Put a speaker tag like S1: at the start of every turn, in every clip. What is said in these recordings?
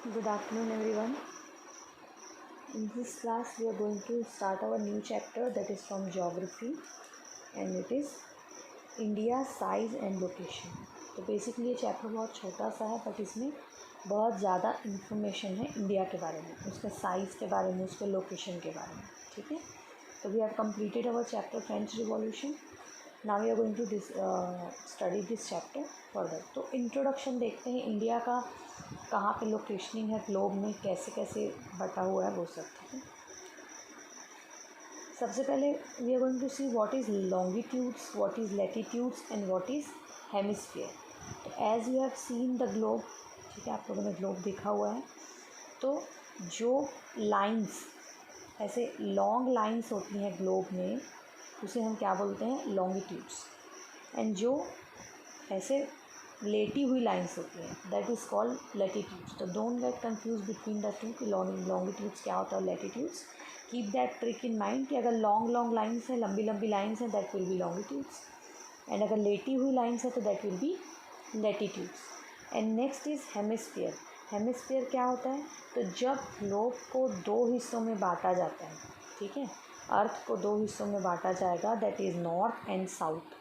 S1: Good afternoon, everyone. In this class, we are going to start our new chapter that is from geography, and it is India size and location. तो basically ये chapter बहुत छोटा सा है, but इसमें बहुत ज़्यादा information है इंडिया के बारे में, उसके साइज़ के बारे में, उसके लोकेशन के बारे में. ठीक है, तो we have completed our chapter French Revolution. Now we are going to study this chapter further. तो इंट्रोडक्शन देखते हैं इंडिया का कहाँ पे लोकेशनिंग है ग्लोब में, कैसे कैसे बटा हुआ है वो सब. ठीक है, सबसे पहले we are going to see what is longitudes, what is latitudes and what is hemisphere. तो as you have seen the globe, ठीक है, आप लोगों ने ग्लोब देखा हुआ है. तो जो लाइंस, ऐसे लॉन्ग लाइंस होती हैं ग्लोब में, उसे हम क्या बोलते हैं, लॉन्गिट्यूड्स. एंड जो ऐसे लेटी हुई लाइंस होती हैं, दैट इज़ कॉल्ड लैटिट्यूड्स. तो don't get confuse between the two कि लॉन्गिट्यूड्स क्या होता है और latitudes. Keep that trick in mind कि अगर लॉन्ग लाइंस हैं, लंबी लंबी लाइंस हैं, that will be longitudes, and अगर लेटी हुई लाइंस है तो that will be latitudes. And next is hemisphere. Hemisphere क्या होता है, तो जब ग्लोब को दो हिस्सों में बांटा जाता है, ठीक है, अर्थ को दो हिस्सों में बांटा जाएगा, that is north and south,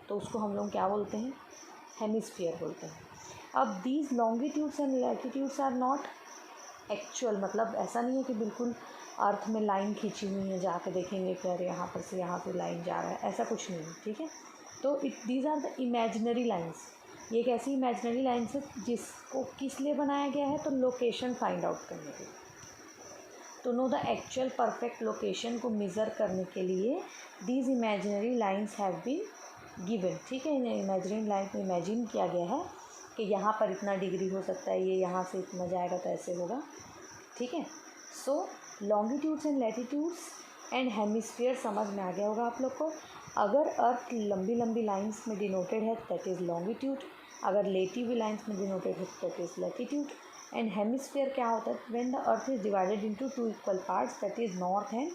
S1: तो उसको हम लोग क्या बोलते हैं, हेमिस्फीयर बोलते हैं. अब these longitudes and latitudes are not actual, मतलब ऐसा नहीं है कि बिल्कुल अर्थ में लाइन खींची हुई है, जाके देखेंगे कि अरे यहाँ पर से यहाँ पे लाइन जा रहा है, ऐसा कुछ नहीं है. ठीक है, तो these are the imaginary lines. ये एक ऐसी इमेजिनरी लाइन्स है जिसको किस लिए बनाया गया है, तो लोकेशन फाइंड आउट करने के लिए, तो know the actual perfect location को मेज़र करने के लिए these imaginary lines have been given. ठीक है, इमेजिनरी लाइन को इमेजिन किया गया है कि यहाँ पर इतना डिग्री हो सकता है, ये यहाँ से इतना जाएगा तो ऐसे होगा. ठीक है, so longitudes and latitudes and hemisphere समझ में आ गया होगा आप लोग को. अगर अर्थ लंबी लंबी लाइंस में डिनोटेड है दैट इज़ लॉन्गिट्यूड, अगर लेटी हुई लाइंस में डिनोटेड है that is latitude. And hemisphere क्या होता है, when the earth is divided into two equal parts, that is north and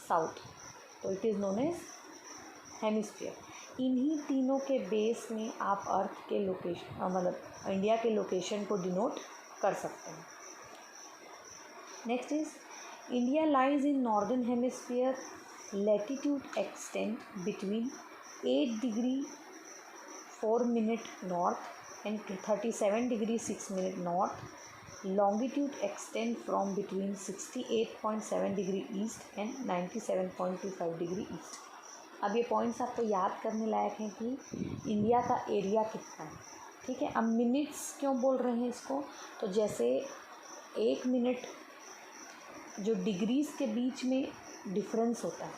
S1: south, तो it is known as hemisphere. इन्हीं तीनों के बेस में आप अर्थ के लोकेशन, मतलब इंडिया के लोकेशन को डिनोट कर सकते हैं. Next is India lies in northern hemisphere. Latitude extend between 8 degree 4 minute north and 37 degree 6 minute north. Longitude extend from between 68.7 degree east and 97.25 degree east. अब ये पॉइंट्स आपको याद करने लायक हैं कि इंडिया का एरिया कितना है. ठीक है, अब मिनट्स क्यों बोल रहे हैं इसको, तो जैसे 1 मिनट जो डिग्रीज़ के बीच में डिफरेंस होता है,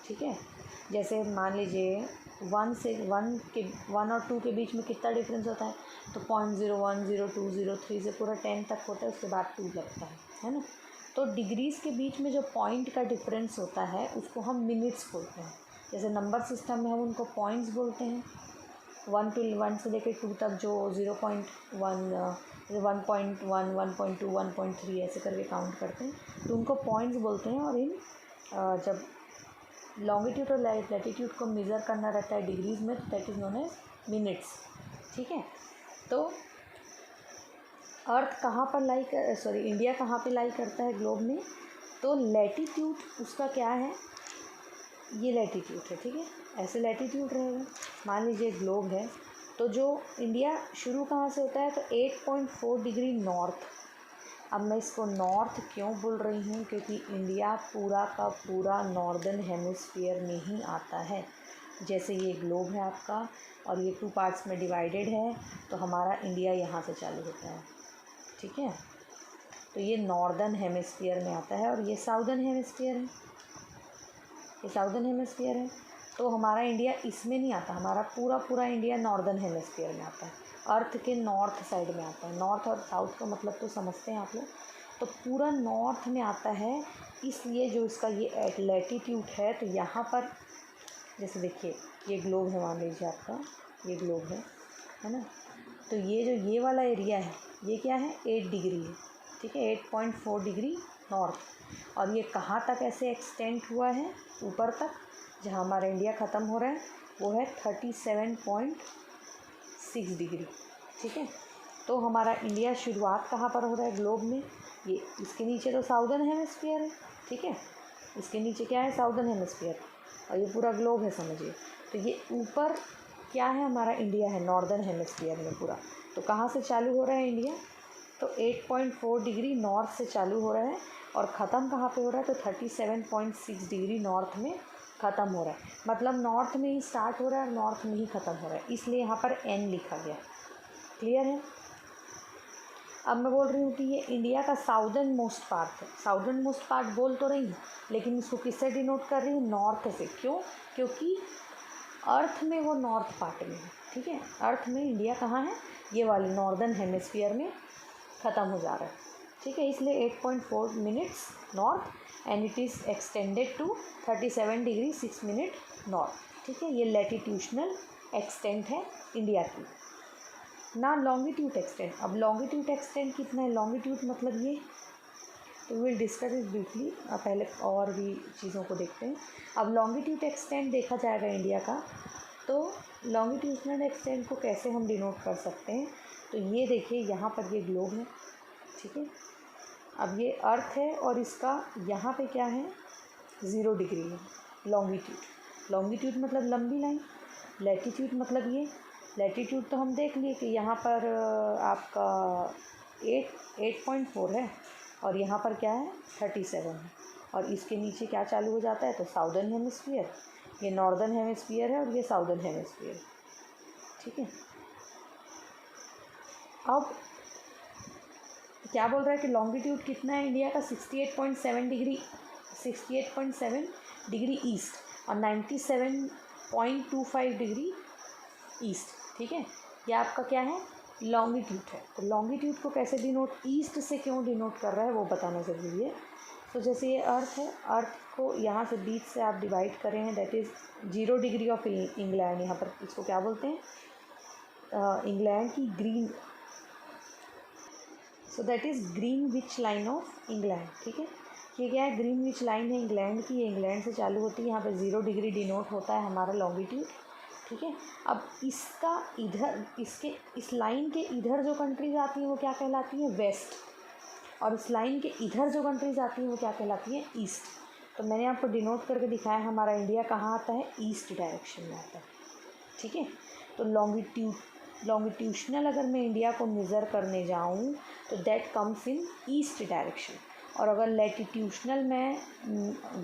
S1: ठीक है, जैसे मान लीजिए 1 और 2 के बीच में कितना डिफरेंस होता है, तो 0.01 02 03 से पूरा 10 तक होता है, उसके बाद 2 लगता है ना. तो डिग्रीज़ के बीच में जो पॉइंट का डिफरेंस होता है उसको हम मिनट्स बोलते हैं. जैसे नंबर सिस्टम में हम उनको पॉइंट्स बोलते हैं. 1 से लेकर 2 तक जो 0.1 1.1 1.2 1.3 ऐसे करके काउंट करते हैं, तो उनको पॉइंट्स बोलते हैं. और इन जब लॉन्गिट्यूड और लैटिट्यूड को मेज़र करना रहता है डिग्रीज़ में, तो that is known as minutes. ठीक है, तो अर्थ कहाँ पर इंडिया कहाँ पे लाई करता है ग्लोब में, तो लैटिट्यूड उसका क्या है, ये लैटिट्यूड है. ठीक है, ऐसे लैटिट्यूड रहेगा. मान लीजिए ग्लोब है, तो जो इंडिया शुरू कहाँ से होता है, तो 8.4 डिग्री नॉर्थ. अब मैं इसको नॉर्थ क्यों बोल रही हूँ, क्योंकि इंडिया पूरा का पूरा नॉर्दर्न हेमिस्फीयर में ही आता है. जैसे ये ग्लोब है आपका और ये 2 पार्ट्स में डिवाइडेड है, तो हमारा इंडिया यहाँ से चालू होता है. ठीक है, तो ये नॉर्दर्न हेमिस्फीयर में आता है और ये साउदर्न हेमिस्फीयर है, ये साउदर्न हेमिस्फीयर है. तो हमारा इंडिया इसमें नहीं आता, हमारा पूरा इंडिया नॉर्दर्न हेमिस्फीयर में आता है, अर्थ के नॉर्थ साइड में आता है. नॉर्थ और साउथ का मतलब तो समझते हैं आप लोग, तो पूरा नॉर्थ में आता है. इसलिए जो इसका ये लैटिट्यूड है, तो यहाँ पर जैसे देखिए ये ग्लोब है, मान लीजिए आपका ये ग्लोब है ना, तो ये जो ये वाला एरिया है ये क्या है, 8 डिग्री है. ठीक है, 8.4 डिग्री नॉर्थ. और ये कहाँ तक ऐसे एक्सटेंड हुआ है, ऊपर तक, जहाँ हमारा इंडिया ख़त्म हो रहा है वो है 37.6 डिग्री. ठीक है, तो हमारा इंडिया शुरुआत कहाँ पर हो रहा है ग्लोब में, ये इसके नीचे तो साउदर्न हेमिस्फीयर है, ठीक है, इसके नीचे क्या है साउदर्न हेमिस्फीयर, और ये पूरा ग्लोब है समझिए। तो ये ऊपर क्या है हमारा इंडिया है नॉर्दर्न हेमिस्फीयर में पूरा। तो कहाँ से चालू हो रहा है इंडिया, तो 8.4 डिग्री नॉर्थ से चालू हो रहा है और ख़त्म कहाँ पे हो रहा है, तो 37.6 डिग्री नॉर्थ में ख़त्म हो रहा है। मतलब नॉर्थ में ही स्टार्ट हो रहा है और नॉर्थ में ही ख़त्म हो रहा है, इसलिए यहाँ पर एन लिखा गया। क्लियर है। अब मैं बोल रही हूँ कि ये इंडिया का साउदर्न मोस्ट पार्ट है। साउदर्न मोस्ट पार्ट बोल तो रही हूँ, लेकिन इसको किससे डिनोट कर रही हूँ, नॉर्थ से। क्यों, क्योंकि अर्थ में वो नॉर्थ पार्ट में है, ठीक है। अर्थ में इंडिया कहाँ है, ये वाली नॉर्दर्न हेमिस्फीयर में ख़त्म हो जा रहा है, ठीक है। इसलिए 8.4 minutes north and it is extended to 37 degree 6 minute north, ठीक है। ये लैटिट्यूशनल एक्सटेंट है इंडिया की। ना लॉन्गिट्यूड एक्सटेंट, अब लॉन्गिट्यूड एक्सटेंट कितना है, लॉन्गिट्यूड मतलब ये, तो विल डिस्कस इट ब्रीफली। पहले और भी चीज़ों को देखते हैं। अब लॉन्गिट्यूड एक्सटेंट देखा जाएगा इंडिया का, तो लॉन्गिट्यूडनल एक्सटेंट को कैसे हम डिनोट कर सकते हैं, तो ये देखिए यहाँ पर ये ग्लोब है, ठीक है। अब ये अर्थ है और इसका यहाँ पे क्या है 0 डिग्री है लॉन्गिट्यूड। लॉन्गिट्यूड मतलब लंबी लाइन, लैटिट्यूड मतलब ये, लैटिट्यूड तो हम देख लिए कि यहाँ पर आपका 8.4 है और यहाँ पर क्या है 37 है, और इसके नीचे क्या चालू हो जाता है, तो साउदर्न हेमिस्फीयर, ये नॉर्दर्न हेमिस्फीयर है और ये साउदर्न हेमिस्फीयर, ठीक है। अब क्या बोल रहा है कि लॉन्गिट्यूड कितना है इंडिया का 68.7 डिग्री, 68.7 डिग्री ईस्ट और 97.25 डिग्री ईस्ट, ठीक है। ये आपका क्या है लॉन्गिट्यूड है। तो लॉन्गिट्यूड को कैसे डिनोट, ईस्ट से क्यों डिनोट कर रहा है वो बताना ज़रूरी है। तो जैसे ये अर्थ है, अर्थ को यहाँ से बीच से आप डिवाइड करें हैं, that is 0 degree of England, यहाँ पर इसको क्या बोलते हैं इंग्लैंड की green, so that is Greenwich line of England, ठीक है। ये क्या है ग्रीनविच लाइन है इंग्लैंड की, ये इंग्लैंड से चालू होती है, यहाँ पर 0 डिग्री डिनोट होता है हमारा लॉन्गिट्यूड, ठीक है। अब इसका इधर, इसके इस लाइन के इधर जो कंट्रीज आती हैं वो क्या कहलाती हैं वेस्ट, और इस लाइन के इधर जो कंट्रीज आती हैं वो क्या कहलाती हैं ईस्ट। तो मैंने आपको डिनोट करके दिखाया हमारा इंडिया कहाँ आता है, ईस्ट डायरेक्शन में आता है, ठीक है। तो लॉन्गिट्यूशनल अगर मैं इंडिया को मेज़र करने जाऊँ तो that comes in east direction, और अगर लैटिट्यूशनल में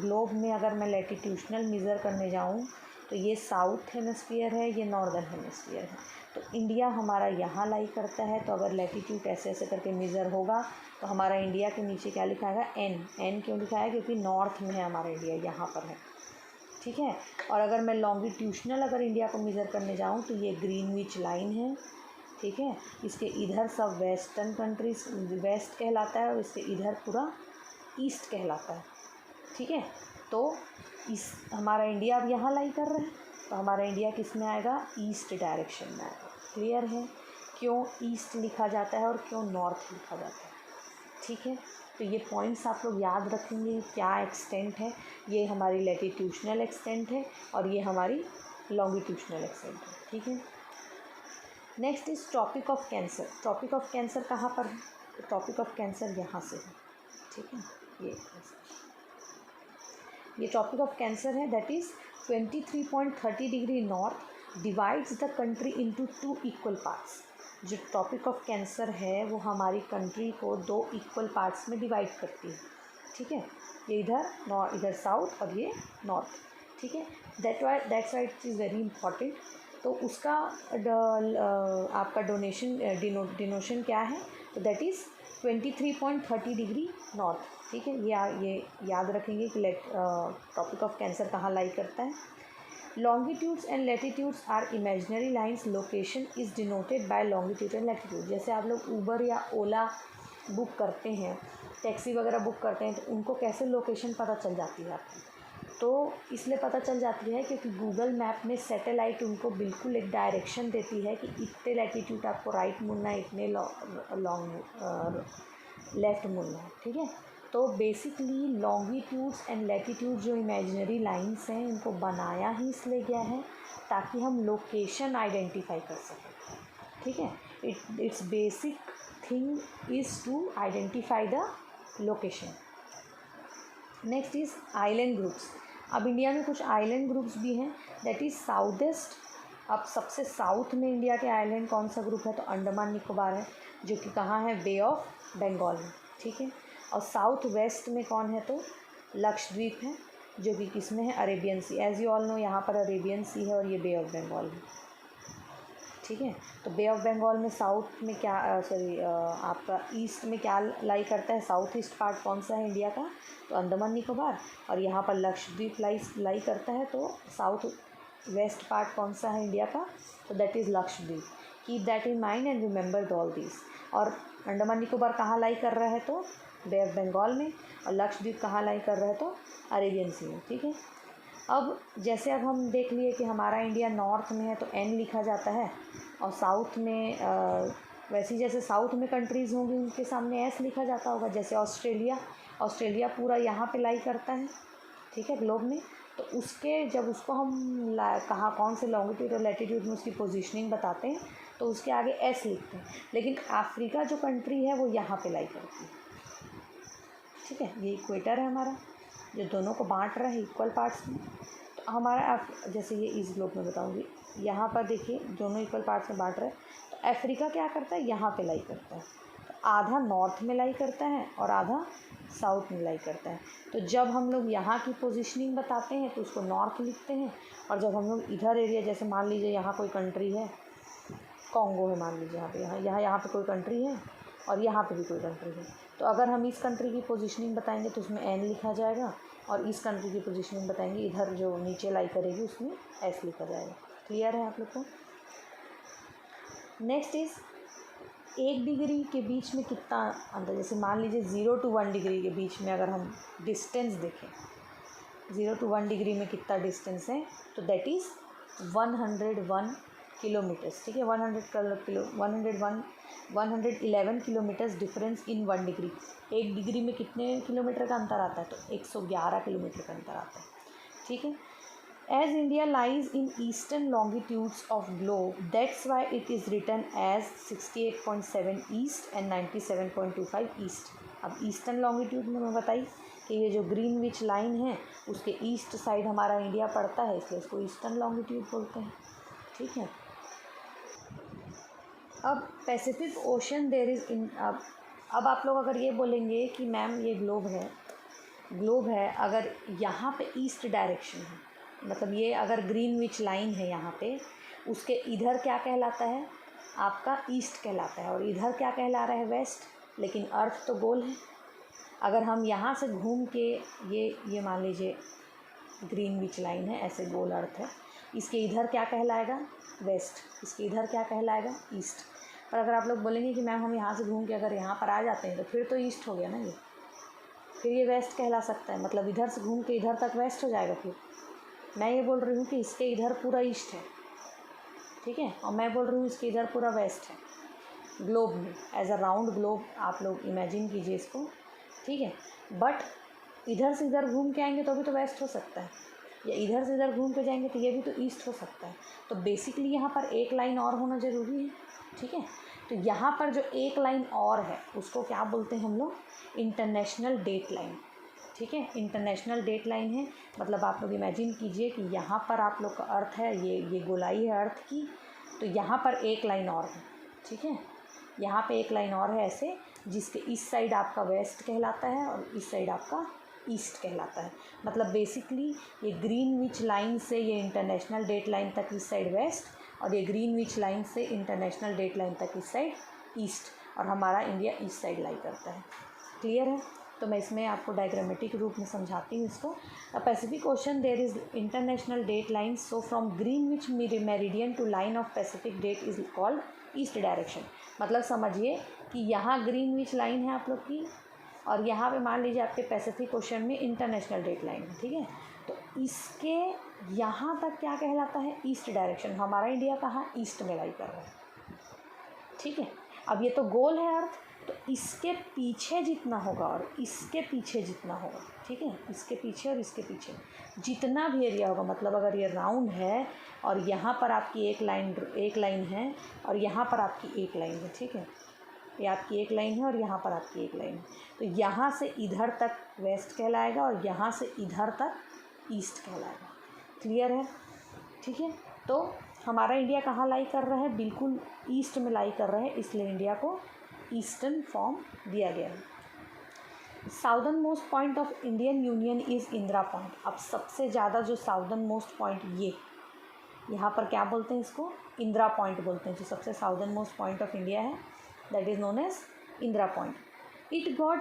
S1: ग्लोब में अगर मैं लैटिट्यूशनल मेज़र करने जाऊँ तो ये साउथ हेमिस्फीयर है, ये नॉर्दर्न हेमिस्फीयर है। तो इंडिया हमारा यहाँ लाई करता है, तो अगर लैटिट्यूड ऐसे ऐसे करके मेज़र होगा तो हमारा इंडिया के नीचे क्या लिखा है एन। एन क्यों लिखा है, क्योंकि नॉर्थ में है हमारा इंडिया, यहाँ पर है, ठीक है। और अगर मैं लॉन्गिट्यूशनल अगर इंडिया को मेज़र करने जाऊँ तो ये ग्रीनविच लाइन है, ठीक है। इसके इधर सब वेस्टर्न कंट्रीज वेस्ट कहलाता है और इसके इधर पूरा ईस्ट कहलाता है, ठीक है। तो इस हमारा इंडिया अब यहाँ लाई कर रहा है, तो हमारा इंडिया किस में आएगा, ईस्ट डायरेक्शन में आएगा। क्लियर है क्यों ईस्ट लिखा जाता है और क्यों नॉर्थ लिखा जाता है, ठीक है। तो ये पॉइंट्स आप लोग याद रखेंगे, क्या एक्सटेंट है, ये हमारी लैटिट्यूशनल एक्सटेंट है और ये हमारी लॉन्गिट्यूशनल एक्सटेंट है, ठीक है। Next is topic of cancer. Topic of cancer कहाँ पर है, टॉपिक ऑफ कैंसर यहाँ से है, ठीक है। ये टॉपिक ऑफ कैंसर है, that is 23.30 degree north divides the country into 2 equal parts. जो टॉपिक ऑफ कैंसर है वो हमारी कंट्री को 2 इक्वल पार्ट्स में डिवाइड करती है, ठीक है। ये इधर साउथ और ये नॉर्थ, ठीक है। That's why it is very important. तो उसका आपका डिनोशन क्या है, तो दैट इज़ 23.30 डिग्री नॉर्थ, ठीक है। ये याद रखेंगे कि टॉपिक ऑफ कैंसर कहाँ लाई करता है। Longitudes and latitudes are imaginary lines, location is denoted by longitude and latitude. जैसे आप लोग ऊबर या ओला बुक करते हैं, टैक्सी वगैरह बुक करते हैं, तो उनको कैसे लोकेशन पता चल जाती है आपकी, तो इसलिए पता चल जाती है क्योंकि गूगल मैप में सैटेलाइट उनको बिल्कुल एक डायरेक्शन देती है कि इतने लैटिट्यूड आपको राइट मुड़ना है, इतने लॉन्ग लेफ़्ट मुड़ना है, ठीक है। तो बेसिकली लॉन्गिट्यूड्स एंड लैटिट्यूड जो इमेजिनरी लाइंस हैं इनको बनाया ही इसलिए गया है ताकि हम लोकेशन आइडेंटिफाई कर सकें, ठीक है। It's basic thing is to identify the location. Next is island groups. अब इंडिया में कुछ आइलैंड ग्रुप्स भी हैं, दैट इज़ साउथ ईस्ट। अब सबसे साउथ में इंडिया के आइलैंड कौन सा ग्रुप है, तो अंडमान निकोबार है, जो कि कहाँ है, बे ऑफ बंगाल में, ठीक है। और साउथ वेस्ट में कौन है, तो लक्षद्वीप है, जो कि किस में है, Arabian sea. As you all know यहाँ पर अरेबियन सी है और ये बे ऑफ बंगाल है, ठीक है। तो बे ऑफ बंगाल में साउथ में क्या आपका ईस्ट में क्या लाई करता है, साउथ ईस्ट पार्ट कौन सा है इंडिया का, तो अंडमान निकोबार। और यहाँ पर लक्षद्वीप लाई करता है, तो साउथ वेस्ट पार्ट कौन सा है इंडिया का, तो that is Lakshadweep. Keep that in mind and remember all this. और अंडमान निकोबार कहाँ लाई कर रहा है, तो बे ऑफ बंगाल में। और लक्षद्वीप कहाँ लाई कर रहा है, तो अरेबियन सी में, ठीक है। अब जैसे अब हम देख लिए कि हमारा इंडिया नॉर्थ में है तो एन लिखा जाता है, और साउथ में वैसे ही जैसे साउथ में कंट्रीज़ होंगी उनके सामने एस लिखा जाता होगा। जैसे ऑस्ट्रेलिया पूरा यहाँ पे लाई करता है, ठीक है, ग्लोब में। तो उसके जब उसको हम कहाँ कौन से लॉन्गिट्यूड और लैटिट्यूड में उसकी पोजीशनिंग बताते हैं तो उसके आगे एस लिखते हैं। लेकिन अफ्रीका जो कंट्री है वो यहाँ पे लाई करती है, ठीक है। ये इक्वेटर है हमारा, जो दोनों को बांट रहा है इक्वल पार्ट्स में। तो हमारा जैसे ये इस ग्लोब में बताऊंगी, यहाँ पर देखिए दोनों इक्वल पार्ट्स में बांट रहे हैं। तो अफ्रीका क्या करता है, यहाँ पे लाई करता है। तो आधा नॉर्थ में लाई करता है और आधा साउथ में लाई करता है। तो जब हम लोग यहाँ की पोजीशनिंग बताते हैं तो उसको नॉर्थ लिखते हैं, और जब हम लोग इधर एरिया, जैसे मान लीजिए यहाँ कोई कंट्री है, कॉन्गो है मान लीजिए, यहाँ पे कोई कंट्री है और यहाँ पे भी कोई कंट्री है, तो अगर हम इस कंट्री की पोजीशनिंग बताएंगे तो उसमें एन लिखा जाएगा, और इस कंट्री की पोजीशनिंग बताएंगे इधर जो नीचे लाई करेगी उसमें एस लिखा जाएगा। क्लियर है आप लोग को। नेक्स्ट इज़ 1 डिग्री के बीच में कितना अंतर, जैसे मान लीजिए 0 to 1 डिग्री के बीच में अगर हम डिस्टेंस देखें, 0 to 1 डिग्री में कितना डिस्टेंस है, तो दैट इज़ 101 किलोमीटर्स, ठीक है। 111 kilometres difference in 1 degree. 1 degree में कितने किलोमीटर का अंतर आता है, तो 111 किलोमीटर का अंतर आता है, ठीक है। As India lies in eastern longitudes of globe, that's why it is written as 68.7 east and 97.25 east. अब ईस्टर्न लॉन्गिट्यूड में मैं बताई कि ये जो ग्रीनविच लाइन है उसके ईस्ट साइड हमारा इंडिया पड़ता है, इसलिए इसको ईस्टर्न लॉन्गिट्यूड बोलते हैं, ठीक है। अब Pacific ocean there is in. अब आप लोग अगर ये बोलेंगे कि मैम ये ग्लोब है, अगर यहाँ पे ईस्ट डायरेक्शन है, मतलब ये अगर ग्रीनविच लाइन है यहाँ पे, उसके इधर क्या कहलाता है, आपका ईस्ट कहलाता है, और इधर क्या कहला रहा है, वेस्ट। लेकिन अर्थ तो गोल है। अगर हम यहाँ से घूम के ये मान लीजिए ग्रीनविच लाइन है, ऐसे गोल अर्थ है, इसके इधर क्या कहलाएगा, वेस्ट, इसके इधर क्या कहलाएगा, ईस्ट। पर अगर आप लोग बोलेंगे कि मैम हम यहाँ से घूम के अगर यहाँ पर आ जाते हैं तो फिर तो ईस्ट हो गया ना, ये फिर ये वेस्ट कहला सकता है, मतलब इधर से घूम के इधर तक वेस्ट हो जाएगा। फिर मैं ये बोल रही हूँ कि इसके इधर पूरा ईस्ट है, ठीक है, और मैं बोल रही हूँ इसके इधर पूरा वेस्ट है। ग्लोब में एज अ राउंड ग्लोब आप लोग इमेजिन कीजिए इसको, ठीक है। बट इधर से इधर घूम के आएंगे तो भी तो वेस्ट हो सकता है, या इधर से इधर घूम के जाएंगे तो ये भी तो ईस्ट हो सकता है। तो बेसिकली यहाँ पर एक लाइन और होना ज़रूरी है, ठीक है। तो यहाँ पर जो एक लाइन और है उसको क्या बोलते हैं हम लोग, इंटरनेशनल डेट लाइन, ठीक है। इंटरनेशनल डेट लाइन है, मतलब आप लोग इमेजिन कीजिए कि यहाँ पर आप लोग का अर्थ है, ये गोलाई है अर्थ की, तो यहाँ पर एक लाइन और है, ठीक है। यहाँ पे एक लाइन और है ऐसे, जिसके इस साइड आपका वेस्ट कहलाता है और इस साइड आपका ईस्ट कहलाता है। मतलब बेसिकली ये ग्रीनविच लाइन से ये इंटरनेशनल डेट लाइन तक इस साइड वेस्ट, और ये ग्रीनविच लाइन से इंटरनेशनल डेट लाइन तक इस साइड ईस्ट, और हमारा इंडिया इस साइड लाई करता है। क्लियर है। तो मैं इसमें आपको डायग्रामेटिक रूप में समझाती हूँ इसको। Pacific ocean there is international date line, so from Greenwich meridian to line of Pacific date is called east direction. मतलब समझिए कि यहाँ ग्रीनविच लाइन है आप लोग की, और यहाँ पे मान लीजिए आपके पैसिफिक ओशन में इंटरनेशनल डेट लाइन है, ठीक है। तो इसके यहाँ तक क्या कहलाता है, ईस्ट डायरेक्शन। हमारा इंडिया कहाँ, ईस्ट में लाई कर रहा है, ठीक है। अब ये तो गोल है अर्थ, तो इसके पीछे जितना होगा और इसके पीछे जितना होगा, ठीक है, इसके पीछे और इसके पीछे जितना भी एरिया होगा, मतलब अगर ये राउंड है और यहाँ पर आपकी एक लाइन है और यहाँ पर आपकी एक लाइन है, ठीक है, ये आपकी एक लाइन है और यहाँ पर आपकी एक लाइन है, तो यहाँ से इधर तक वेस्ट कहलाएगा और यहाँ से इधर तक ईस्ट कहलाएगा। क्लियर है? ठीक है, तो हमारा इंडिया कहाँ लाई कर रहा है? बिल्कुल ईस्ट में लाई कर रहा है, इसलिए इंडिया को ईस्टर्न फॉर्म दिया गया है। Southern most point of Indian union is Indira point. अब सबसे ज़्यादा जो साउदर्न मोस्ट पॉइंट, ये यहाँ पर क्या बोलते हैं, इसको इंदिरा पॉइंट बोलते हैं, जो सबसे southern most point of India है, that is known as Indira point. It got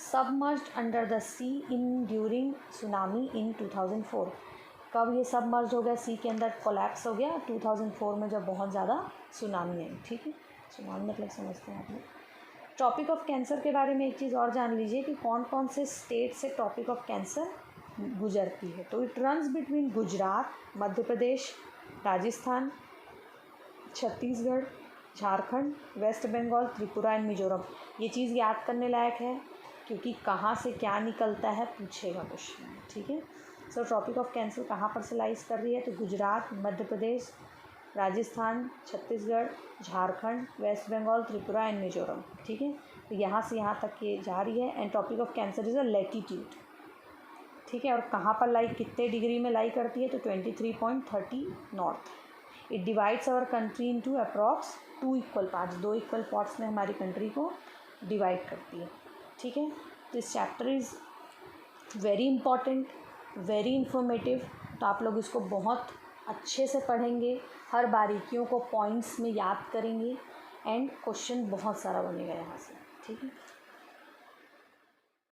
S1: submerged under the sea in during tsunami in 2004। कब ये सबमर्ज हो गया, सी के अंदर कोलैप्स हो गया? 2004 में, जब बहुत ज़्यादा सुनामी आई। ठीक है, सुनामी मतलब समझते हैं आप लोग। टॉपिक ऑफ कैंसर के बारे में एक चीज़ और जान लीजिए कि कौन कौन से स्टेट से टॉपिक ऑफ कैंसर गुजरती है। तो it runs between Gujarat, Madhya Pradesh, Rajasthan, Chhattisgarh, Jharkhand, west Bengal, Tripura and Mizoram. ये चीज़ याद करने लायक है क्योंकि कहाँ से क्या निकलता है पूछेगा क्वेश्चन। ठीक है, सो टॉपिक ऑफ कैंसर कहाँ पर से लाइज कर रही है? तो गुजरात, मध्य प्रदेश, राजस्थान, छत्तीसगढ़, झारखंड, वेस्ट बंगाल, त्रिपुरा एंड मिजोरम। ठीक है, तो यहाँ से यहाँ तक ये जा रही है। And topic of cancer is a latitude. ठीक है, और कहाँ पर लाई, कितने डिग्री में लाई करती है? तो 23.30 north. It divides our country into approx 2 equal parts. 2 equal parts में हमारी कंट्री को डिवाइड करती है। ठीक है, this chapter is very important, very informative. तो आप लोग इसको बहुत अच्छे से पढ़ेंगे, हर बारीकियों को पॉइंट्स में याद करेंगे एंड क्वेश्चन बहुत सारा बनेगा यहाँ से। ठीक है।